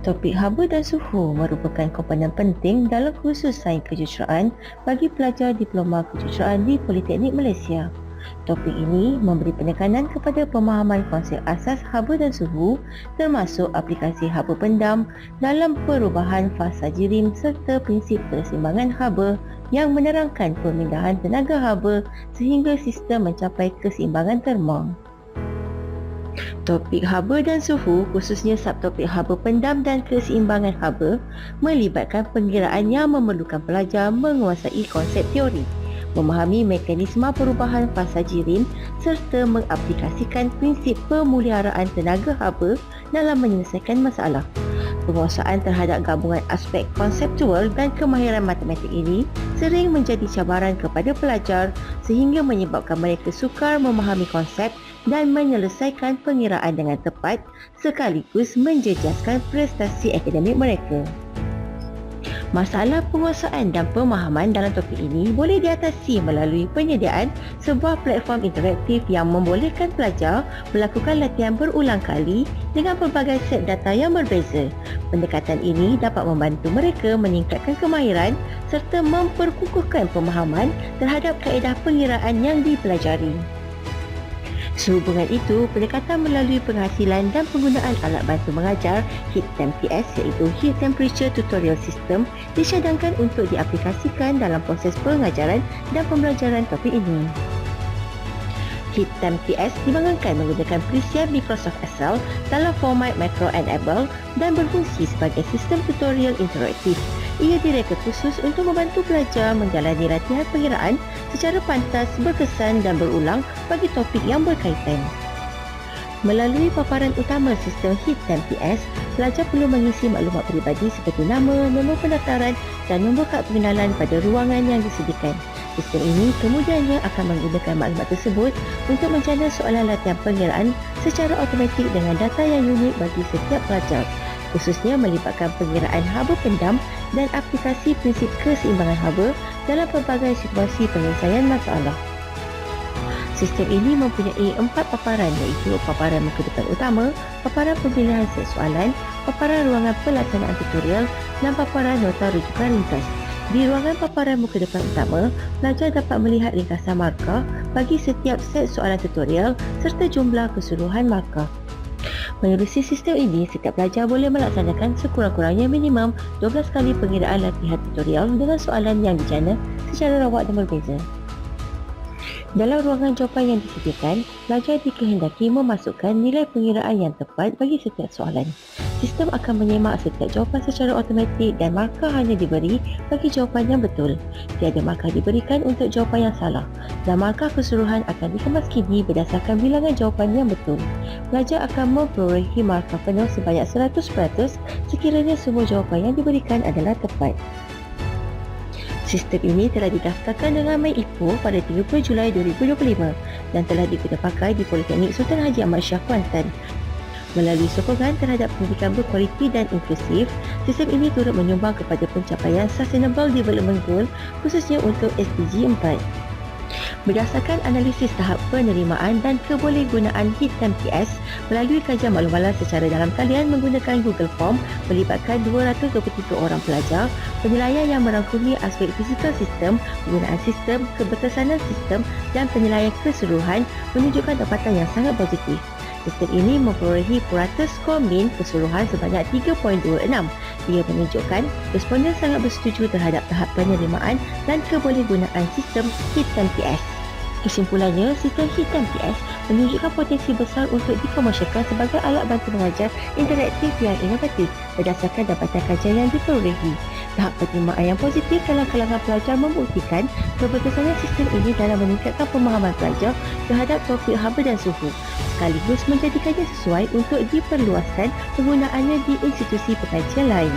Topik haba dan suhu merupakan komponen penting dalam kursus sains kejuruteraan bagi pelajar diploma kejuruteraan di Politeknik Malaysia. Topik ini memberi penekanan kepada pemahaman konsep asas haba dan suhu termasuk aplikasi haba pendam dalam perubahan fasa jirim serta prinsip keseimbangan haba yang menerangkan pemindahan tenaga haba sehingga sistem mencapai keseimbangan terma. Topik haba dan suhu, khususnya subtopik haba pendam dan keseimbangan haba, melibatkan pengiraan yang memerlukan pelajar menguasai konsep teori, memahami mekanisme perubahan fasa jirim serta mengaplikasikan prinsip pemeliharaan tenaga haba dalam menyelesaikan masalah. Penguasaan terhadap gabungan aspek konseptual dan kemahiran matematik ini sering menjadi cabaran kepada pelajar sehingga menyebabkan mereka sukar memahami konsep dan menyelesaikan pengiraan dengan tepat sekaligus menjejaskan prestasi akademik mereka. Masalah penguasaan dan pemahaman dalam topik ini boleh diatasi melalui penyediaan sebuah platform interaktif yang membolehkan pelajar melakukan latihan berulang kali dengan pelbagai set data yang berbeza. Pendekatan ini dapat membantu mereka meningkatkan kemahiran serta memperkukuhkan pemahaman terhadap kaedah pengiraan yang dipelajari. Sehubungan itu, pendekatan melalui penghasilan dan penggunaan alat bantu mengajar HITMTS iaitu Heat Temperature Tutorial System disyadangkan untuk diaplikasikan dalam proses pengajaran dan pembelajaran topik ini. HITMTS dibangunkan menggunakan perisian Microsoft Excel dalam format Macro-Enable dan berfungsi sebagai sistem tutorial interaktif. Ia direka khusus untuk membantu pelajar menjalani latihan pengiraan secara pantas, berkesan dan berulang bagi topik yang berkaitan. Melalui paparan utama sistem HITMTS, pelajar perlu mengisi maklumat peribadi seperti nama, nombor pendaftaran dan nombor kad pengenalan pada ruangan yang disediakan. Sistem ini kemudiannya akan menggunakan maklumat tersebut untuk menjana soalan latihan pengiraan secara automatik dengan data yang unik bagi setiap pelajar, khususnya melibatkan pengiraan haba pendam dan aplikasi prinsip keseimbangan haba dalam pelbagai situasi penyelesaian masalah. Sistem ini mempunyai 4 paparan iaitu paparan muka depan utama, paparan pemilihan set soalan, paparan ruangan pelaksanaan tutorial dan paparan nota rujukan ringkas. Di ruangan paparan muka depan utama, pelajar dapat melihat ringkasan markah bagi setiap set soalan tutorial serta jumlah keseluruhan markah. Menerusi sistem ini, setiap pelajar boleh melaksanakan sekurang-kurangnya minimum 12 kali pengiraan latihan tutorial dengan soalan yang dijana secara rawak dan berbeza. Dalam ruangan jawapan yang disediakan, pelajar dikehendaki memasukkan nilai pengiraan yang tepat bagi setiap soalan. Sistem akan menyemak setiap jawapan secara automatik dan markah hanya diberi bagi jawapan yang betul. Tiada markah diberikan untuk jawapan yang salah dan markah keseluruhan akan dikemaskini berdasarkan bilangan jawapan yang betul. Pelajar akan memperolehi markah penuh sebanyak 100% sekiranya semua jawapan yang diberikan adalah tepat. Sistem ini telah didaftarkan dengan MyIPO pada 30 Julai 2025 dan telah digunapakai di Politeknik Sultan Haji Ahmad Shah Kuantan. Melalui sokongan terhadap pendidikan berkualiti dan inklusif, sistem ini turut menyumbang kepada pencapaian Sustainable Development Goal khususnya untuk SDG 4. Berdasarkan analisis tahap penerimaan dan kebolehgunaan HITMTS melalui kajian maklum secara dalam talian menggunakan Google Form melibatkan 223 orang pelajar, penilaian yang merangkumi aspek fizikal sistem, penggunaan sistem, keberkesanan sistem dan penilaian keseluruhan menunjukkan dapatan yang sangat positif. Sistem ini memperolehi purata skor min keseluruhan sebanyak 3.26. Ia menunjukkan responden sangat bersetuju terhadap tahap penerimaan dan kebolehgunaan sistem HITMTS. Kesimpulannya, sistem HITMTS menunjukkan potensi besar untuk dikomersialkan sebagai alat bantu mengajar interaktif yang inovatif berdasarkan dapatan kajian yang diperolehi. Tahap penerimaan yang positif dalam kalangan pelajar membuktikan keberkesanan sistem ini dalam meningkatkan pemahaman pelajar terhadap topik haba dan suhu, sekaligus menjadikannya sesuai untuk diperluaskan penggunaannya di institusi pengkajian lain.